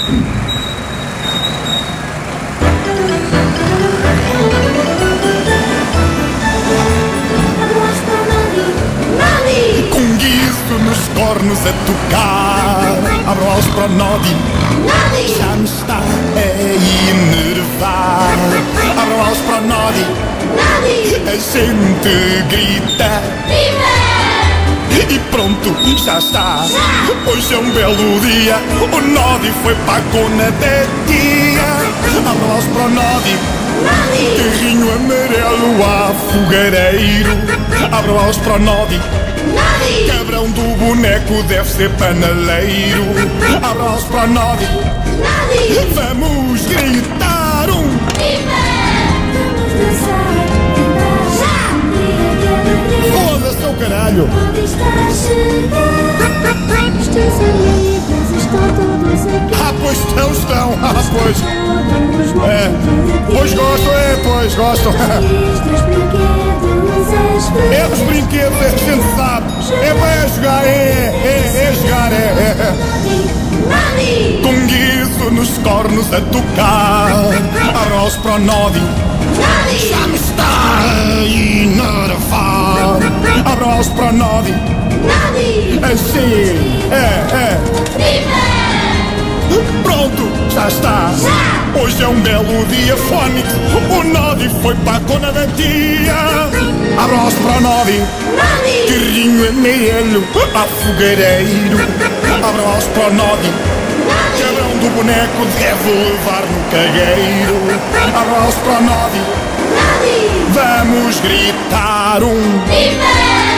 Com guiço nos cornos a tocar, abro aos para o Nodi, já me está a enervar. Abro aos para o Nodi, a gente grita e pronto, já está. Hoje é um belo dia, o Nodi foi para a cona da tia. Abro aos para o Nodi, carrinho amarelo a fogareiro. Abro aos para o Nodi, cabrão do boneco deve ser panaleiro. Abro aos para o Nodi, vamos gritar foda-se ao caralho. Os teus amigos estão todos aqui. Pois estão. Pois. Pois gostam. É dos brinquedos, a gente sabe. É para jogar, é jogar. Com guiço nos cornos a tocar, arroz para o Nodi, já me está a enervar. Arroz para o Nodi, assim, pronto, já está. Hoje é um belo dia fónico, o Nodi foi para a cona da tia. Arroz para o Nodi, carrinho amarelo a fogareiro. Arroz para o Nodi, cabrão do boneco deve levar no cagueiro. Arroz para o Nodi, vamos gritar Viva!